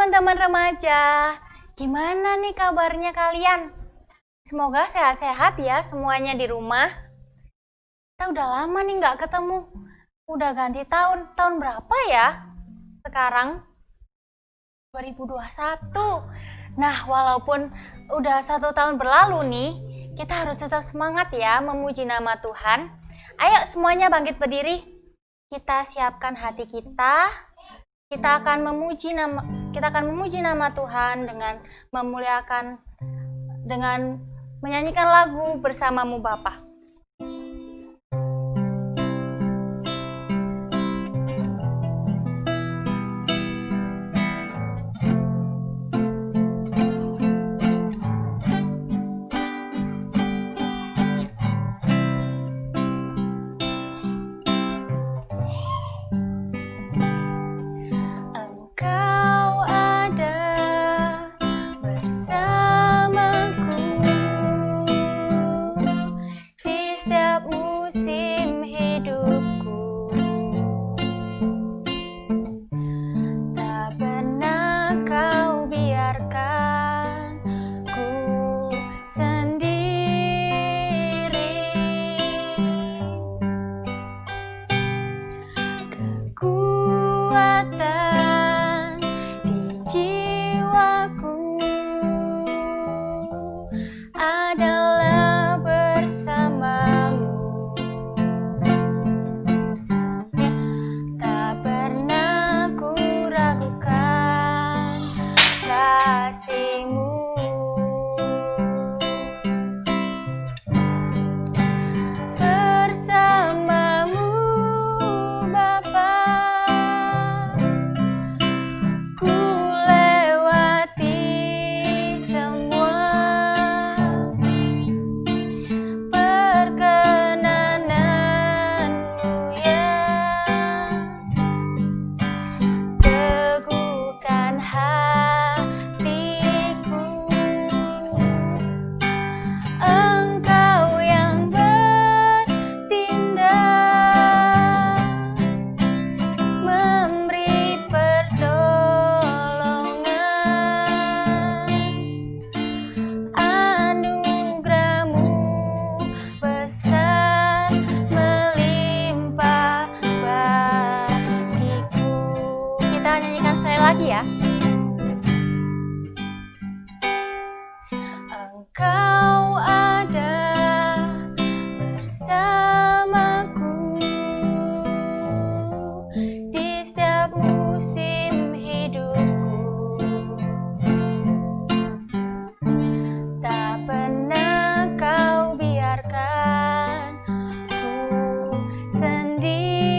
teman-teman remaja, gimana nih kabarnya kalian? Semoga sehat-sehat ya semuanya di rumah. Kita udah lama nih nggak ketemu. Udah ganti tahun. Tahun berapa ya? Sekarang 2021. Nah, walaupun udah 1 tahun berlalu nih, kita harus tetap semangat ya memuji nama Tuhan. Ayo semuanya bangkit berdiri. Kita siapkan hati kita. Kita akan memuji nama Tuhan dengan memuliakan, dengan menyanyikan lagu bersamamu Bapa. Lagi ya. Engkau ada bersamaku di setiap musim hidupku. Tak pernah kau biarkan ku sendiri.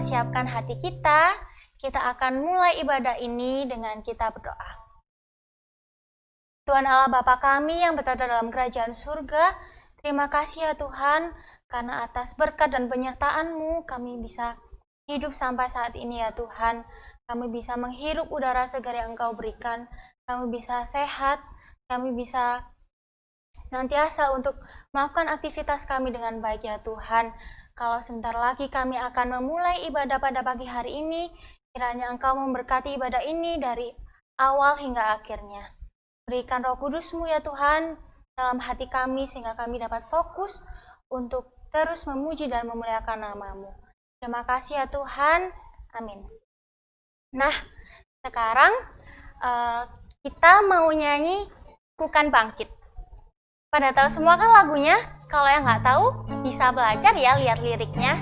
Siapkan hati kita akan mulai ibadah ini dengan kita berdoa. Tuhan Allah Bapa kami yang berada dalam kerajaan surga, terima kasih ya Tuhan, karena atas berkat dan penyertaan-Mu kami bisa hidup sampai saat ini ya Tuhan. Kami bisa menghirup udara segar yang Engkau berikan, kami bisa sehat, kami bisa senantiasa untuk melakukan aktivitas kami dengan baik ya Tuhan. Kalau sebentar lagi kami akan memulai ibadah pada pagi hari ini, kiranya Engkau memberkati ibadah ini dari awal hingga akhirnya. Berikan Roh Kudus-Mu ya Tuhan dalam hati kami sehingga kami dapat fokus untuk terus memuji dan memuliakan nama-Mu. Terima kasih ya Tuhan. Amin. Nah, sekarang kita mau nyanyi Kukan Bangkit. Pada tahu semua kan lagunya? Kalau yang nggak tahu, bisa belajar ya lihat liriknya.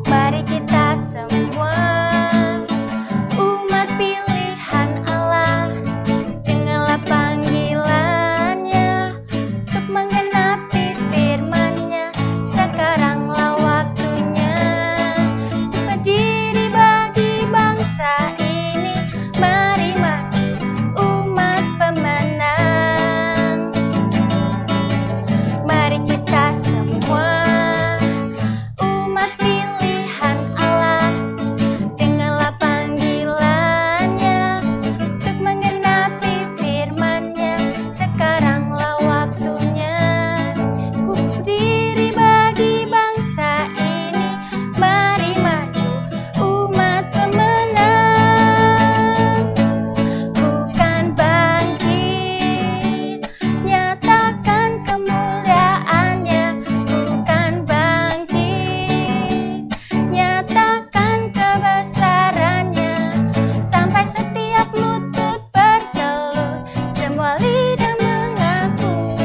Mari kita semua umat pilihan Allah, dengarlah panggilannya untuk menggenapi firman-Nya. Sekaranglah waktunya berdiri bagi bangsa ini. Mari maju umat pemenang. Mari kita semua umat pilihan Allah, dengarlah panggilannya untuk menggenapi firman-Nya. Sekaranglah waktunya ku berdiri bagi bangsa ini. Mari maju umat pemenang. Bukan bangkit, nyatakan kemuliaan-Nya. Bukan bangkit, nyatakan kebesaran-Nya. Sampai setiap lutut bertelut, semua lidah mengaku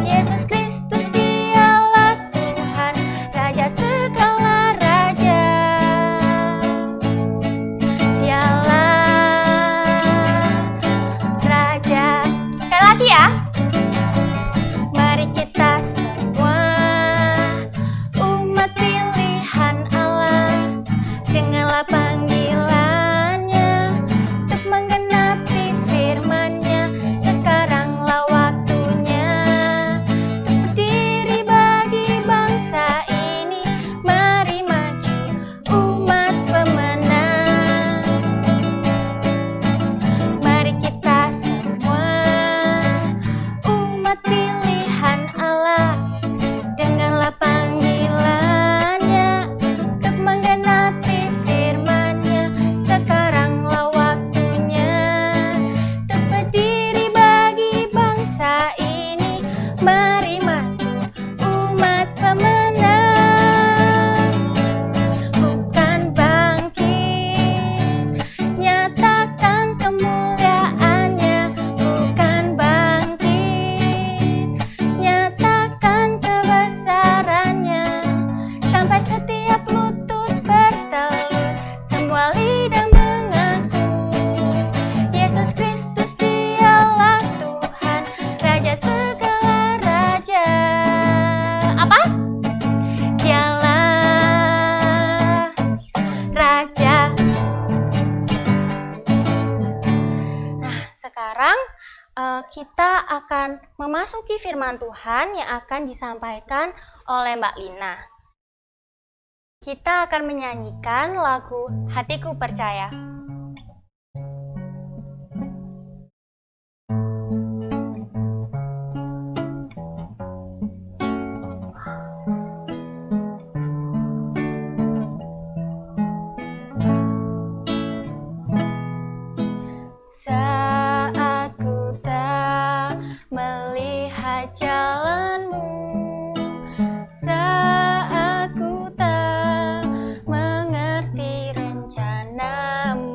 Yesus Kristus Dialah Tuhan, Raja segala raja. Dialah Raja. Sekali lagi ya. Mari kita semua umat pilihan Allah, dengarlah panggilannya untuk menggenapi firman-Nya. Sekaranglah waktunya untuk berdiri bagi bangsa ini. Mari maju umat pemenang. Mari kita semua umat pilihan Allah, dengarlah panggilannya untuk menggenapi firman-Nya. Sekaranglah waktunya untuk berdiri bagi bangsa ini. Mari maju umat pemenang. Bukan bangkit, nyatakan kemuliaan-Nya. Bukan bangkit, nyatakan kebesaran-Nya. Sampai setiap lutut bertelut, semua lidah mengaku Yesus Kristus Dialah Tuhan, Raja segala raja. Apa? Dialah Raja. Nah, sekarang kita akan memasuki firman Tuhan yang akan disampaikan oleh Mbak Lina. Kita akan menyanyikan lagu Hatiku Percaya. Saat ku tak melihat jalan-Mu, saat ku tak mengerti rencana-Mu,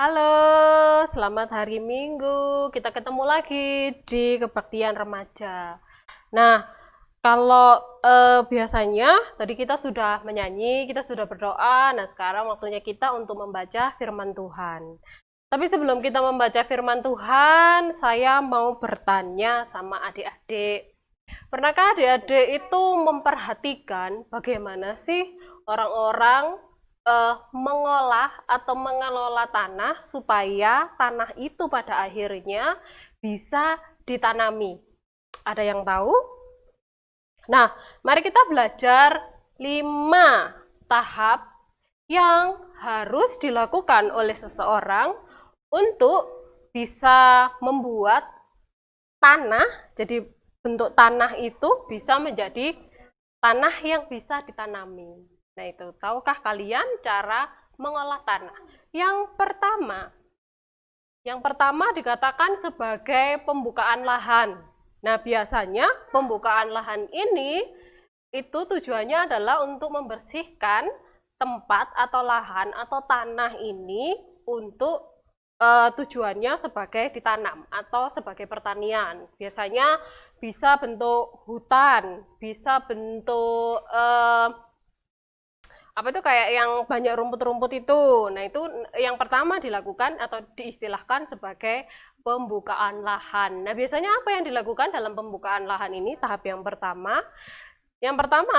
Halo, selamat hari Minggu. Kita ketemu lagi di Kebaktian Remaja. Nah, kalau biasanya tadi kita sudah menyanyi, kita sudah berdoa. Nah, sekarang waktunya kita untuk membaca firman Tuhan. Tapi sebelum kita membaca firman Tuhan, saya mau bertanya sama adik-adik. Pernahkah adik-adik itu memperhatikan bagaimana sih orang-orang mengolah atau mengelola tanah supaya tanah itu pada akhirnya bisa ditanami? Ada yang tahu? Nah, mari kita belajar 5 tahap yang harus dilakukan oleh seseorang untuk bisa membuat tanah, jadi bentuk tanah itu bisa menjadi tanah yang bisa ditanami. Nah itu, tahukah kalian cara mengolah tanah? Yang pertama dikatakan sebagai pembukaan lahan. Nah biasanya pembukaan lahan ini itu tujuannya adalah untuk membersihkan tempat atau lahan atau tanah ini untuk tujuannya sebagai ditanam atau sebagai pertanian. Biasanya bisa bentuk hutan, bisa bentuk apa itu kayak yang banyak rumput-rumput itu. Nah, itu yang pertama dilakukan atau diistilahkan sebagai pembukaan lahan. Nah, biasanya apa yang dilakukan dalam pembukaan lahan ini? Tahap yang pertama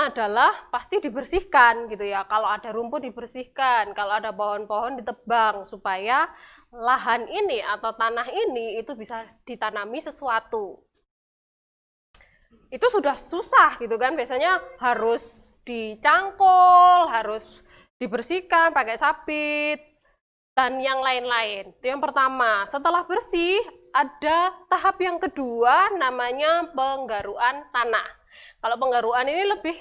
adalah pasti dibersihkan gitu ya. Kalau ada rumput dibersihkan, kalau ada pohon-pohon ditebang supaya lahan ini atau tanah ini itu bisa ditanami sesuatu. Itu sudah susah gitu kan, biasanya harus dicangkul, harus dibersihkan pakai sabit dan yang lain-lain. Itu yang pertama. Setelah bersih, ada tahap yang kedua namanya penggaruan tanah. Kalau penggaruan ini lebih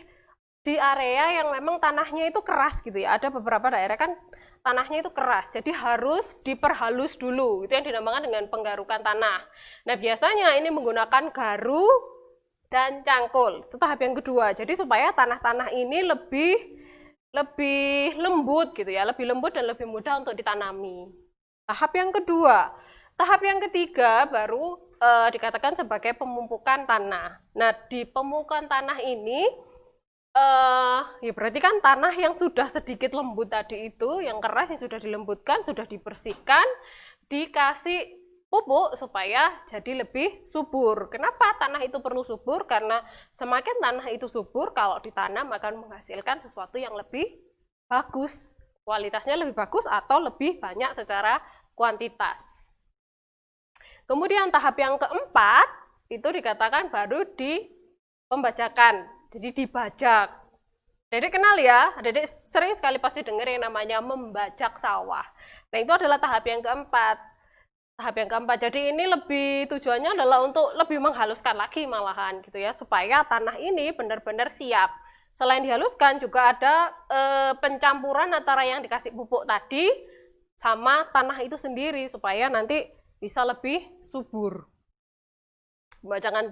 di area yang memang tanahnya itu keras gitu ya. Ada beberapa daerah kan tanahnya itu keras, jadi harus diperhalus dulu. Itu yang dinamakan dengan penggarukan tanah. Nah biasanya ini menggunakan garu dan cangkul. Itu tahap yang kedua. Jadi supaya tanah-tanah ini lebih lembut gitu ya, lebih lembut dan lebih mudah untuk ditanami. Tahap yang kedua. Tahap yang ketiga baru dikatakan sebagai pemumpukan tanah. Nah, di pemupukan tanah ini ya berarti kan tanah yang sudah sedikit lembut tadi itu, yang keras yang sudah dilembutkan, sudah dibersihkan, dikasih pupuk supaya jadi lebih subur. Kenapa tanah itu perlu subur? Karena semakin tanah itu subur, kalau ditanam akan menghasilkan sesuatu yang lebih bagus, kualitasnya lebih bagus atau lebih banyak secara kuantitas. Kemudian tahap yang keempat itu dikatakan baru di pembajakan, jadi dibajak. Dedek kenal ya, dedek sering sekali pasti dengar yang namanya membajak sawah. Nah itu adalah tahap yang keempat. Tahap yang keempat, jadi ini lebih tujuannya adalah untuk lebih menghaluskan lagi malahan gitu ya, supaya tanah ini benar-benar siap. Selain dihaluskan juga ada pencampuran antara yang dikasih pupuk tadi sama tanah itu sendiri supaya nanti bisa lebih subur. Pembajakan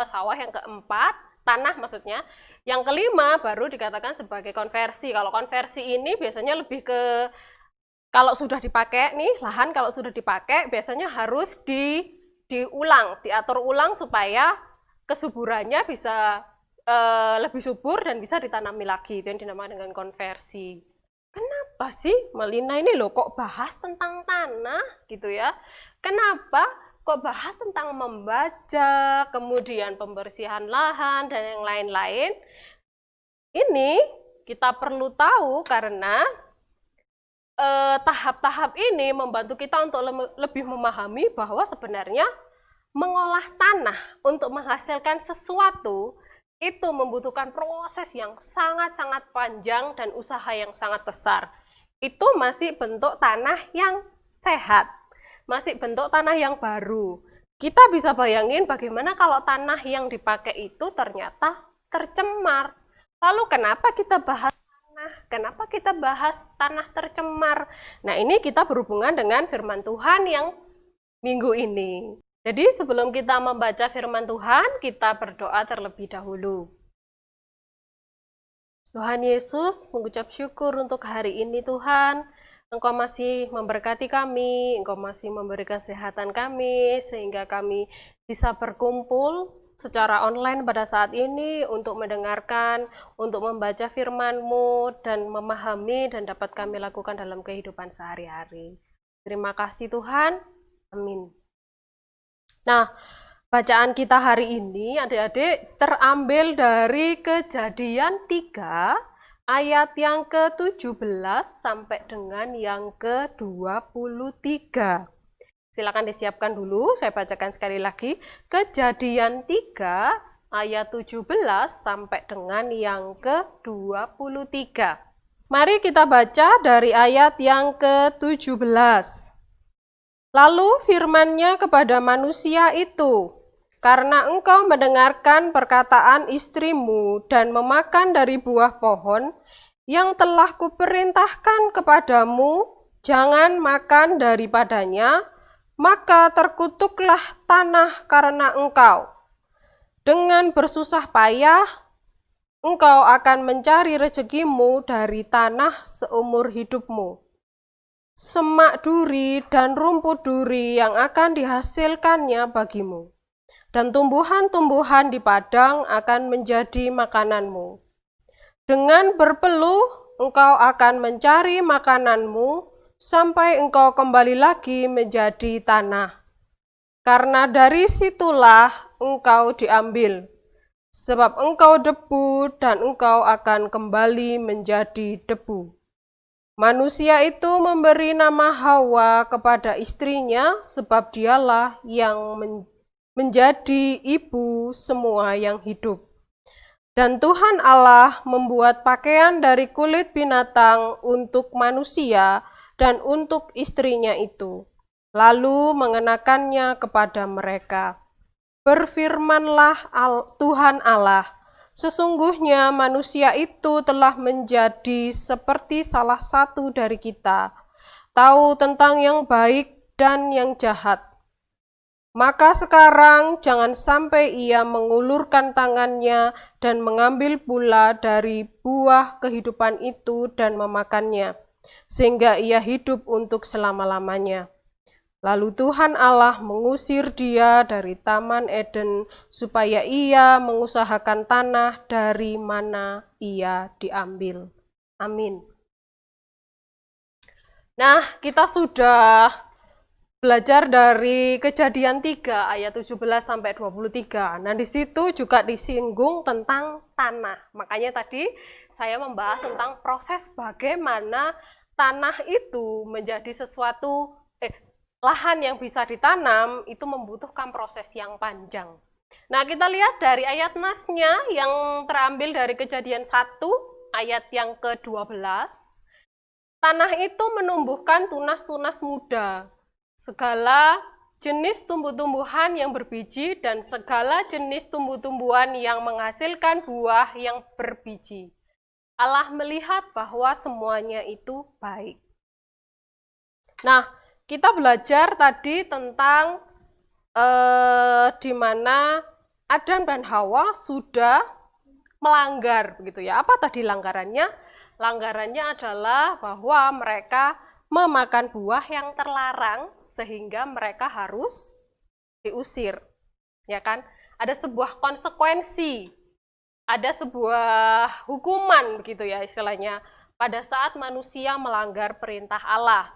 sawah yang keempat, tanah maksudnya. Yang kelima baru dikatakan sebagai konversi. Kalau konversi ini biasanya lebih ke, kalau sudah dipakai nih, lahan kalau sudah dipakai biasanya harus diulang, diatur ulang supaya kesuburannya bisa lebih subur dan bisa ditanami lagi. Itu yang dinamakan dengan konversi. Kenapa sih Melina ini loh kok bahas tentang tanah gitu ya? Kenapa kok bahas tentang membajak, kemudian pembersihan lahan dan yang lain-lain? Ini kita perlu tahu karena tahap-tahap ini membantu kita untuk lebih memahami bahwa sebenarnya mengolah tanah untuk menghasilkan sesuatu itu membutuhkan proses yang sangat-sangat panjang dan usaha yang sangat besar. Itu masih bentuk tanah yang sehat, masih bentuk tanah yang baru. Kita bisa bayangin bagaimana kalau tanah yang dipakai itu ternyata tercemar. Lalu kenapa kita bahas tanah? Kenapa kita bahas tanah tercemar? Nah ini kita berhubungan dengan firman Tuhan yang minggu ini. Jadi sebelum kita membaca firman Tuhan, kita berdoa terlebih dahulu. Tuhan Yesus, mengucap syukur untuk hari ini Tuhan. Engkau masih memberkati kami, Engkau masih memberi kesehatan kami, sehingga kami bisa berkumpul secara online pada saat ini untuk mendengarkan, untuk membaca firman-Mu, dan memahami dan dapat kami lakukan dalam kehidupan sehari-hari. Terima kasih Tuhan, amin. Nah, bacaan kita hari ini adik-adik terambil dari Kejadian 3 ayat yang ke-17 sampai dengan yang ke-23. Silakan disiapkan dulu, saya bacakan sekali lagi. Kejadian 3 ayat 17 sampai dengan yang ke-23. Mari kita baca dari ayat yang ke-17. Lalu firman-Nya kepada manusia itu, karena engkau mendengarkan perkataan istrimu dan memakan dari buah pohon yang telah kuperintahkan kepadamu, jangan makan daripadanya, maka terkutuklah tanah karena engkau. Dengan bersusah payah, engkau akan mencari rezekimu dari tanah seumur hidupmu. Semak duri dan rumput duri yang akan dihasilkannya bagimu, dan tumbuhan-tumbuhan di padang akan menjadi makananmu. Dengan berpeluh, engkau akan mencari makananmu, sampai engkau kembali lagi menjadi tanah. Karena dari situlah engkau diambil, sebab engkau debu dan engkau akan kembali menjadi debu. Manusia itu memberi nama Hawa kepada istrinya, sebab dialah yang menjadi ibu semua yang hidup. Dan Tuhan Allah membuat pakaian dari kulit binatang untuk manusia dan untuk istrinya itu, lalu mengenakannya kepada mereka. Berfirmanlah Tuhan Allah, sesungguhnya manusia itu telah menjadi seperti salah satu dari kita, tahu tentang yang baik dan yang jahat. Maka sekarang jangan sampai ia mengulurkan tangannya dan mengambil pula dari buah kehidupan itu dan memakannya, sehingga ia hidup untuk selama-lamanya. Lalu Tuhan Allah mengusir dia dari Taman Eden supaya ia mengusahakan tanah dari mana ia diambil. Amin. Nah, kita sudah belajar dari Kejadian 3 ayat 17 sampai 23. Nah, di situ juga disinggung tentang tanah. Makanya tadi saya membahas tentang proses bagaimana tanah itu menjadi sesuatu lahan yang bisa ditanam itu membutuhkan proses yang panjang. Nah, kita lihat dari ayat nasnya yang terambil dari Kejadian 1 ayat yang ke-12. Tanah itu menumbuhkan tunas-tunas muda, segala jenis tumbuh-tumbuhan yang berbiji dan segala jenis tumbuh-tumbuhan yang menghasilkan buah yang berbiji. Allah melihat bahwa semuanya itu baik. Nah, kita belajar tadi tentang di mana Adam dan Hawa sudah melanggar, begitu ya. Apa tadi langgarannya? Langgarannya adalah bahwa mereka memakan buah yang terlarang sehingga mereka harus diusir. Ya kan? Ada sebuah konsekuensi, ada sebuah hukuman begitu ya istilahnya pada saat manusia melanggar perintah Allah.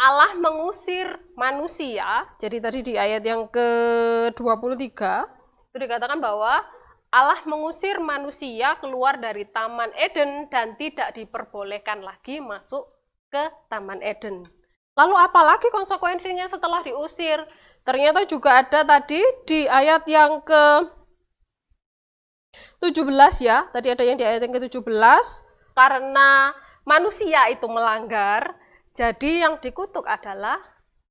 Allah mengusir manusia. Jadi tadi di ayat yang ke-23 itu dikatakan bahwa Allah mengusir manusia keluar dari Taman Eden dan tidak diperbolehkan lagi masuk ke Taman Eden. Lalu apalagi konsekuensinya setelah diusir? Ternyata juga ada tadi di ayat yang ke-17 ya. Tadi ada yang di ayat yang ke-17. Karena manusia itu melanggar, jadi yang dikutuk adalah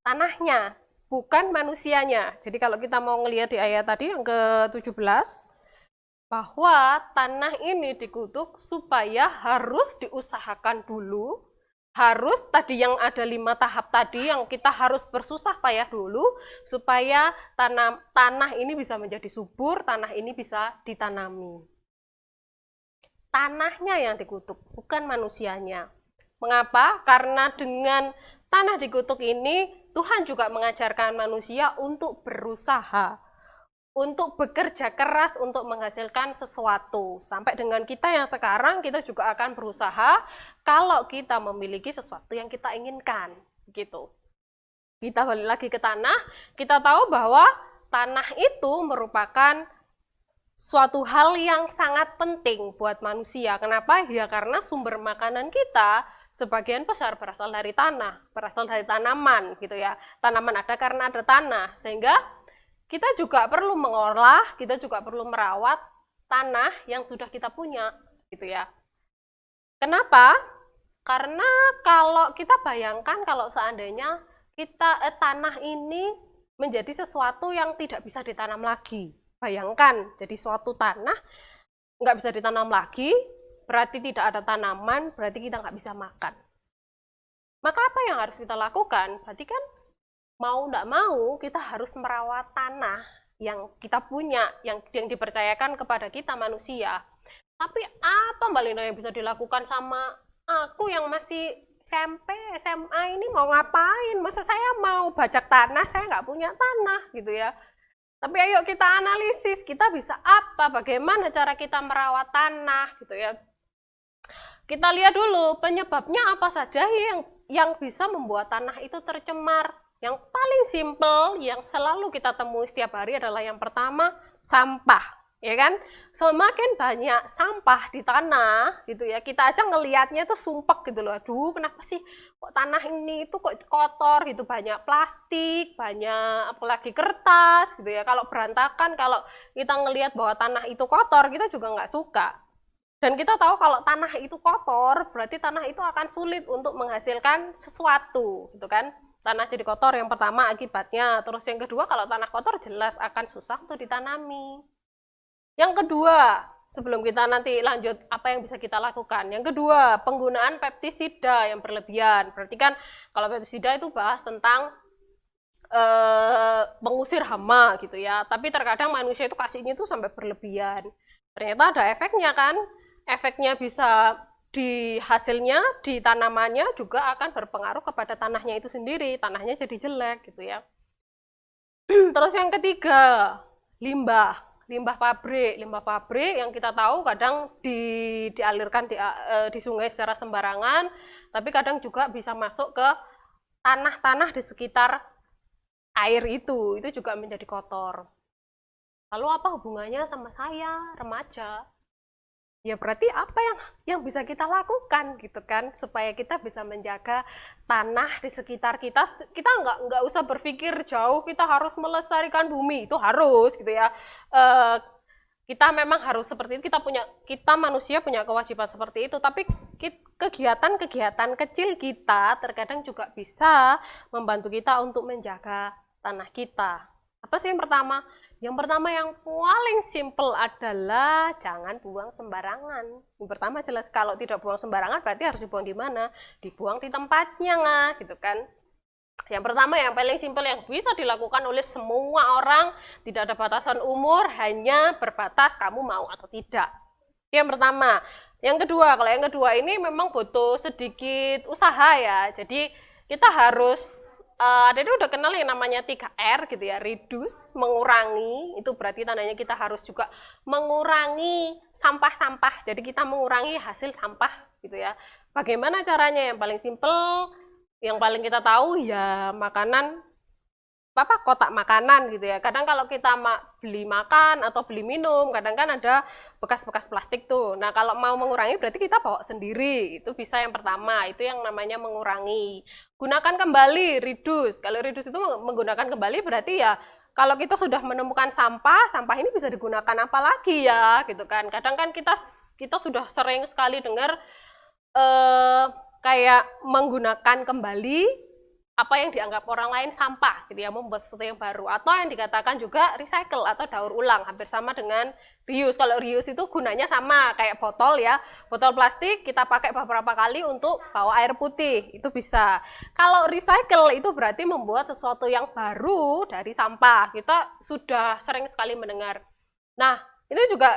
tanahnya, bukan manusianya. Jadi kalau kita mau ngelihat di ayat tadi yang ke-17, bahwa tanah ini dikutuk supaya harus diusahakan dulu, harus tadi yang ada 5 tahap tadi yang kita harus bersusah payah dulu supaya tanah ini bisa menjadi subur, tanah ini bisa ditanami. Tanahnya yang dikutuk, bukan manusianya. Mengapa? Karena dengan tanah dikutuk ini, Tuhan juga mengajarkan manusia untuk berusaha, untuk bekerja keras untuk menghasilkan sesuatu. Sampai dengan kita yang sekarang, kita juga akan berusaha kalau kita memiliki sesuatu yang kita inginkan. Gitu. Kita balik lagi ke tanah, kita tahu bahwa tanah itu merupakan suatu hal yang sangat penting buat manusia. Kenapa? Ya karena sumber makanan kita sebagian besar berasal dari tanah, berasal dari tanaman gitu ya. Tanaman ada karena ada tanah, sehingga kita juga perlu mengolah, kita juga perlu merawat tanah yang sudah kita punya, gitu ya. Kenapa? Karena kalau kita bayangkan kalau seandainya tanah ini menjadi sesuatu yang tidak bisa ditanam lagi. Bayangkan, jadi suatu tanah nggak bisa ditanam lagi, berarti tidak ada tanaman, berarti kita nggak bisa makan. Maka apa yang harus kita lakukan? Berarti kan mau nggak mau kita harus merawat tanah yang kita punya, yang dipercayakan kepada kita manusia. Tapi apa Mbak Lina yang bisa dilakukan sama aku yang masih SMP, SMA ini mau ngapain? Masa saya mau bajak tanah, saya nggak punya tanah gitu ya. Tapi ayo kita analisis, kita bisa apa? Bagaimana cara kita merawat tanah gitu ya. Kita lihat dulu penyebabnya apa saja yang bisa membuat tanah itu tercemar. Yang paling simpel yang selalu kita temui setiap hari adalah yang pertama, sampah, ya kan? Semakin banyak sampah di tanah gitu ya, kita aja ngelihatnya itu sumpek gitu loh. Aduh, kenapa sih kok tanah ini itu kok kotor gitu, banyak plastik, banyak apalagi kertas gitu ya. Kalau berantakan, kalau kita ngelihat bahwa tanah itu kotor, kita juga nggak suka. Dan kita tahu kalau tanah itu kotor, berarti tanah itu akan sulit untuk menghasilkan sesuatu gitu kan. Tanah jadi kotor yang pertama akibatnya. Terus yang kedua, kalau tanah kotor jelas akan susah untuk ditanami. Yang kedua, sebelum kita nanti lanjut apa yang bisa kita lakukan. Yang kedua, penggunaan pestisida yang berlebihan. Berarti kan kalau pestisida itu bahas tentang mengusir hama gitu ya. Tapi terkadang manusia itu kasihnya itu sampai berlebihan. Ternyata ada efeknya kan. Efeknya bisa di hasilnya, di tanamannya juga akan berpengaruh kepada tanahnya itu sendiri, tanahnya jadi jelek gitu ya. Terus yang ketiga, limbah pabrik yang kita tahu kadang dialirkan di sungai secara sembarangan, tapi kadang juga bisa masuk ke tanah-tanah di sekitar air itu juga menjadi kotor. Lalu apa hubungannya sama saya, remaja? Ya berarti apa yang bisa kita lakukan gitu kan, supaya kita bisa menjaga tanah di sekitar kita. Kita nggak usah berpikir jauh, kita harus melestarikan bumi, itu harus gitu ya. Kita memang harus seperti itu, kita manusia punya kewajiban seperti itu, tapi kegiatan-kegiatan kecil kita terkadang juga bisa membantu kita untuk menjaga tanah kita. Apa sih yang pertama? Yang pertama yang paling simpel adalah jangan buang sembarangan. Yang pertama jelas kalau tidak buang sembarangan berarti harus dibuang di mana? Dibuang di tempatnya lah, gitu kan. Yang pertama yang paling simpel yang bisa dilakukan oleh semua orang, tidak ada batasan umur, hanya berbatas kamu mau atau tidak. Yang pertama. Yang kedua, kalau yang kedua ini memang butuh sedikit usaha ya. Jadi kita harus ada itu udah kenal yang namanya 3R gitu ya, reduce, mengurangi, itu berarti tandanya kita harus juga mengurangi sampah-sampah, jadi kita mengurangi hasil sampah gitu ya. Bagaimana caranya? Yang paling simple, yang paling kita tahu ya makanan, kotak makanan gitu ya. Kadang kalau kita beli makan atau beli minum, kadang kan ada bekas-bekas plastik tuh. Nah kalau mau mengurangi berarti kita bawa sendiri, itu bisa yang pertama, itu yang namanya mengurangi. Gunakan kembali, reduce. Kalau reduce itu menggunakan kembali berarti ya kalau kita sudah menemukan sampah ini bisa digunakan apa lagi ya gitu kan. Kadang kan kita sudah sering sekali dengar kayak menggunakan kembali apa yang dianggap orang lain sampah gitu ya, membuat sesuatu yang baru, atau yang dikatakan juga recycle atau daur ulang, hampir sama dengan reuse. Kalau reuse itu gunanya sama kayak botol ya, botol plastik kita pakai beberapa kali untuk bawa air putih, itu bisa. Kalau recycle itu berarti membuat sesuatu yang baru dari sampah, kita sudah sering sekali mendengar. Nah ini juga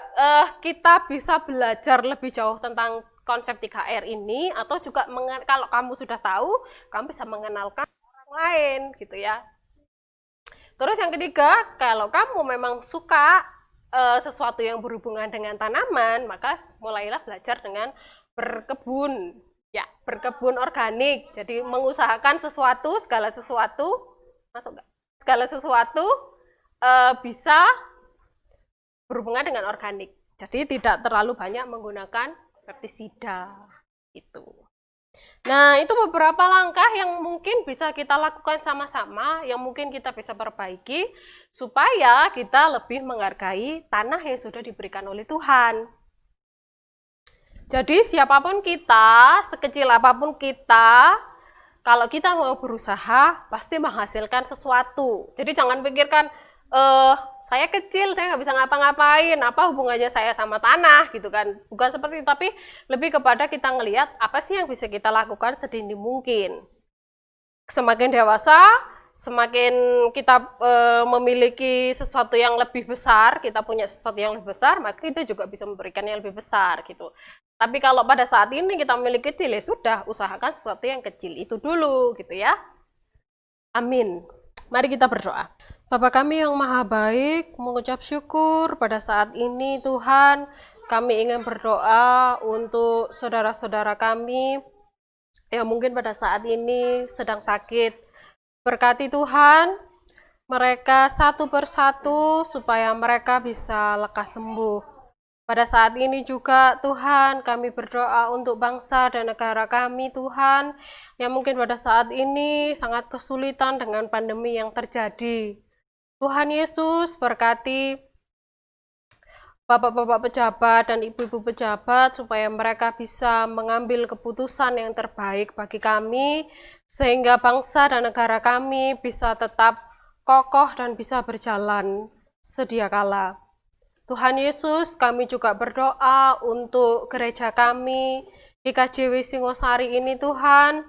kita bisa belajar lebih jauh tentang konsep 3R ini, atau juga kalau kamu sudah tahu, kamu bisa mengenalkan orang lain gitu ya. Terus yang ketiga, kalau kamu memang suka sesuatu yang berhubungan dengan tanaman, maka mulailah belajar dengan berkebun. Ya, berkebun organik. Jadi mengusahakan segala sesuatu, masuk nggak? Segala sesuatu bisa berhubungan dengan organik. Jadi tidak terlalu banyak menggunakan pestisida itu. Nah, itu beberapa langkah yang mungkin bisa kita lakukan sama-sama, yang mungkin kita bisa perbaiki supaya kita lebih menghargai tanah yang sudah diberikan oleh Tuhan. Jadi siapapun kita, sekecil apapun kita, kalau kita mau berusaha pasti menghasilkan sesuatu. Jadi jangan pikirkan saya kecil, saya nggak bisa ngapa-ngapain, apa hubungannya saya sama tanah gitu kan. Bukan seperti itu, tapi lebih kepada kita ngelihat apa sih yang bisa kita lakukan sedini mungkin. Semakin dewasa, semakin kita memiliki sesuatu yang lebih besar, kita punya sesuatu yang lebih besar, maka kita juga bisa memberikan yang lebih besar gitu. Tapi kalau pada saat ini kita memiliki kecil, ya sudah, usahakan sesuatu yang kecil itu dulu gitu ya. Amin. Mari kita berdoa. Bapa kami yang maha baik, mengucap syukur pada saat ini Tuhan, kami ingin berdoa untuk saudara-saudara kami yang mungkin pada saat ini sedang sakit. Berkati Tuhan, mereka satu persatu supaya mereka bisa lekas sembuh. Pada saat ini juga Tuhan, kami berdoa untuk bangsa dan negara kami Tuhan, yang mungkin pada saat ini sangat kesulitan dengan pandemi yang terjadi. Tuhan Yesus berkati bapak-bapak pejabat dan ibu-ibu pejabat supaya mereka bisa mengambil keputusan yang terbaik bagi kami, sehingga bangsa dan negara kami bisa tetap kokoh dan bisa berjalan sedia kala. Tuhan Yesus, kami juga berdoa untuk gereja kami di KJW Singosari ini Tuhan,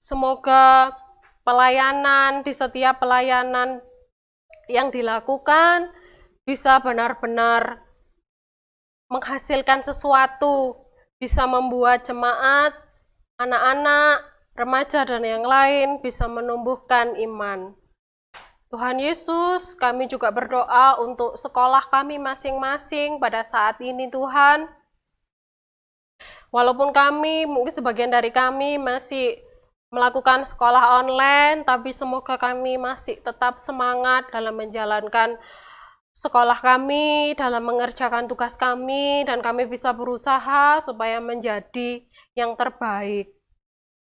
semoga di setiap pelayanan yang dilakukan bisa benar-benar menghasilkan sesuatu, bisa membuat jemaat, anak-anak, remaja dan yang lain bisa menumbuhkan iman. Tuhan Yesus, kami juga berdoa untuk sekolah kami masing-masing pada saat ini Tuhan. Walaupun mungkin sebagian dari kami masih melakukan sekolah online, tapi semoga kami masih tetap semangat dalam menjalankan sekolah kami, dalam mengerjakan tugas kami, dan kami bisa berusaha supaya menjadi yang terbaik.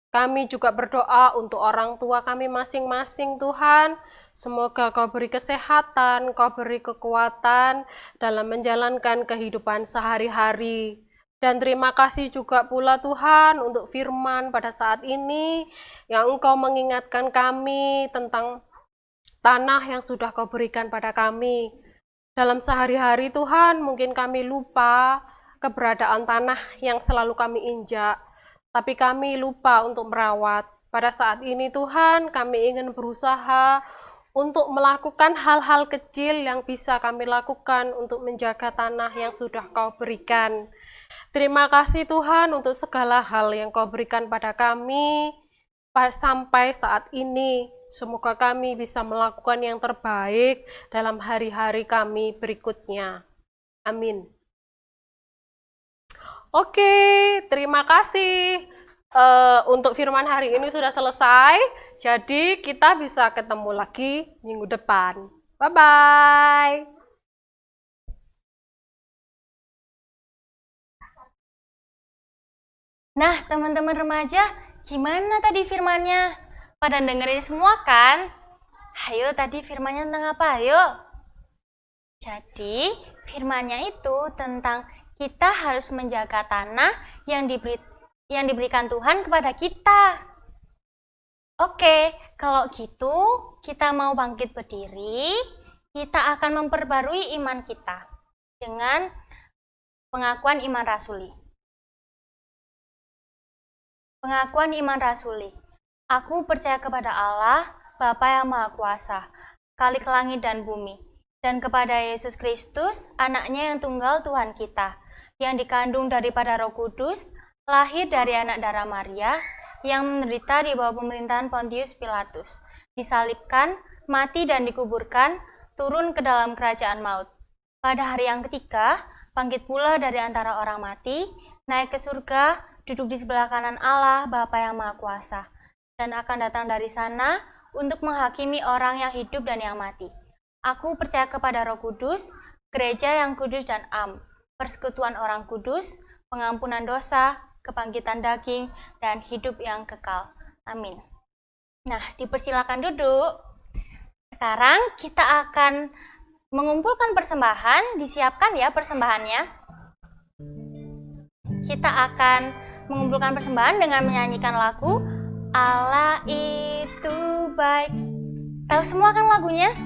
Kami juga berdoa untuk orang tua kami masing-masing Tuhan, semoga Kau beri kesehatan, Kau beri kekuatan dalam menjalankan kehidupan sehari-hari. Dan terima kasih juga pula Tuhan untuk firman pada saat ini yang Engkau mengingatkan kami tentang tanah yang sudah Kau berikan pada kami. Dalam sehari-hari Tuhan, mungkin kami lupa keberadaan tanah yang selalu kami injak, tapi kami lupa untuk merawat. Pada saat ini Tuhan, kami ingin berusaha untuk melakukan hal-hal kecil yang bisa kami lakukan untuk menjaga tanah yang sudah Kau berikan. Terima kasih Tuhan untuk segala hal yang Kau berikan pada kami sampai saat ini. Semoga kami bisa melakukan yang terbaik dalam hari-hari kami berikutnya. Amin. Oke, terima kasih. Untuk firman hari ini sudah selesai. Jadi kita bisa ketemu lagi minggu depan. Bye-bye. Nah, teman-teman remaja, gimana tadi firmannya? Pada dengerin semua kan? Ayo, tadi firmannya tentang apa? Ayo. Jadi, firmannya itu tentang kita harus menjaga tanah yang diberikan Tuhan kepada kita. Oke, kalau gitu kita mau bangkit berdiri, kita akan memperbarui iman kita dengan pengakuan iman rasuli. Pengakuan iman rasuli. Aku percaya kepada Allah, Bapa yang Maha Kuasa, Khalik langit dan bumi, dan kepada Yesus Kristus, anaknya yang tunggal Tuhan kita, yang dikandung daripada Roh Kudus, lahir dari anak darah Maria, yang menderita di bawah pemerintahan Pontius Pilatus, disalibkan, mati dan dikuburkan, turun ke dalam kerajaan maut. Pada hari yang ketiga, bangkit pula dari antara orang mati, naik ke surga, duduk di sebelah kanan Allah, Bapa yang Maha Kuasa, dan akan datang dari sana untuk menghakimi orang yang hidup dan yang mati. Aku percaya kepada Roh Kudus, gereja yang kudus dan am, persekutuan orang kudus, pengampunan dosa, kebangkitan daging, dan hidup yang kekal. Amin. Nah, dipersilakan duduk. Sekarang kita akan mengumpulkan persembahan, disiapkan ya persembahannya. Kita akan mengumpulkan persembahan dengan menyanyikan lagu Allah itu baik. Tahu semua kan lagunya?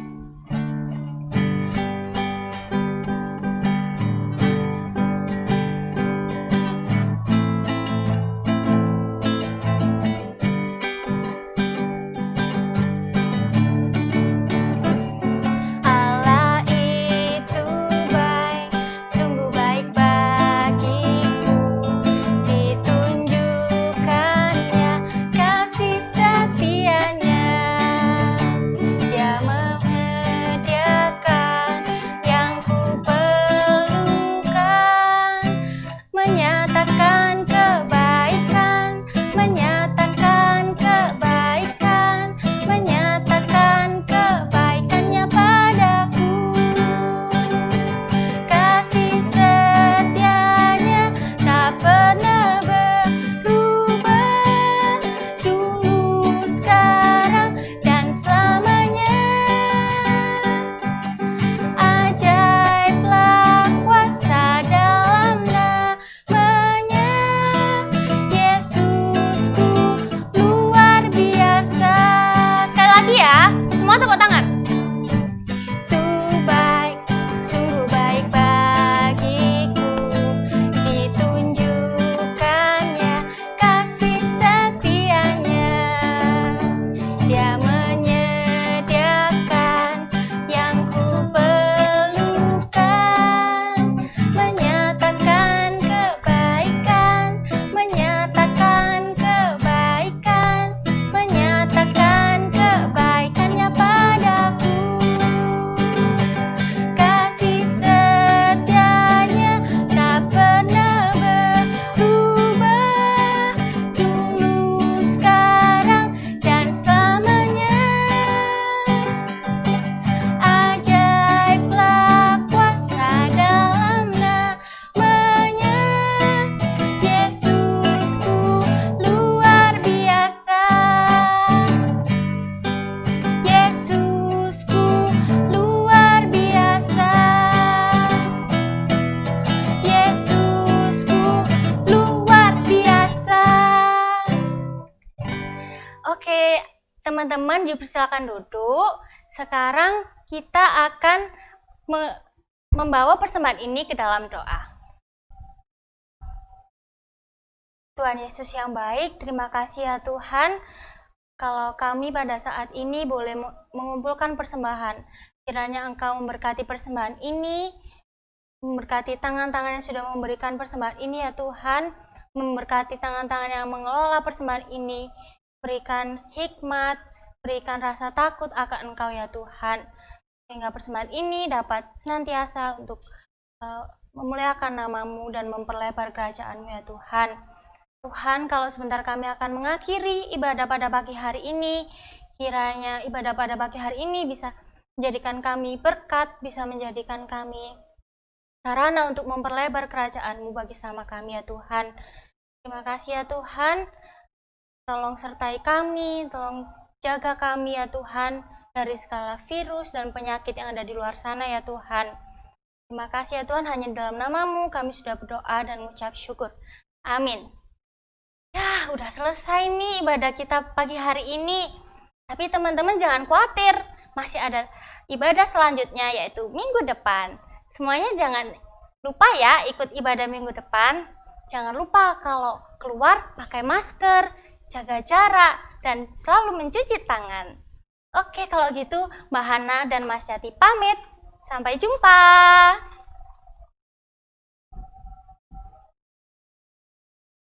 Semua tepuk tangan. Baik, sungguh baik bagiku, ditunjukkannya kasih setianya. Dia menyediakan yang ku perlukan, menyatakan kebaikan, menyatakan kebaikan, menyatakan kebaikannya padaku. Kasih setianya tak pernah berubah, dulu, sekarang, dan selamanya. Ajaiblah kuasa dalam namanya, Yesusku luar biasa. Yesusku luar biasa. Yesusku luar biasa. Oke, teman-teman dipersilakan duduk. Sekarang kita akan membawa persembahan ini ke dalam doa. Tuhan Yesus yang baik, terima kasih ya Tuhan, kalau kami pada saat ini boleh mengumpulkan persembahan. Kiranya Engkau memberkati persembahan ini, memberkati tangan-tangan yang sudah memberikan persembahan ini ya Tuhan, memberkati tangan-tangan yang mengelola persembahan ini, berikan hikmat, berikan rasa takut akan Engkau ya Tuhan, sehingga persembahan ini dapat senantiasa untuk memuliakan nama-Mu dan memperlebar kerajaan-Mu ya Tuhan. Tuhan, kalau sebentar kami akan mengakhiri ibadah pada pagi hari ini, kiranya ibadah pada pagi hari ini bisa menjadikan kami berkat, bisa menjadikan kami sarana untuk memperlebar kerajaan-Mu bagi sama kami ya Tuhan. Terima kasih ya Tuhan, tolong sertai kami, tolong jaga kami ya Tuhan dari segala virus dan penyakit yang ada di luar sana ya Tuhan. Terima kasih ya Tuhan, hanya dalam nama-Mu kami sudah berdoa dan mengucap syukur. Amin. Ya, udah selesai nih ibadah kita pagi hari ini. Tapi teman-teman jangan khawatir, masih ada ibadah selanjutnya yaitu minggu depan. Semuanya jangan lupa ya ikut ibadah minggu depan. Jangan lupa kalau keluar pakai masker, jaga jarak, dan selalu mencuci tangan. Oke, kalau gitu Mbak Hana dan Mas Yati pamit. Sampai jumpa.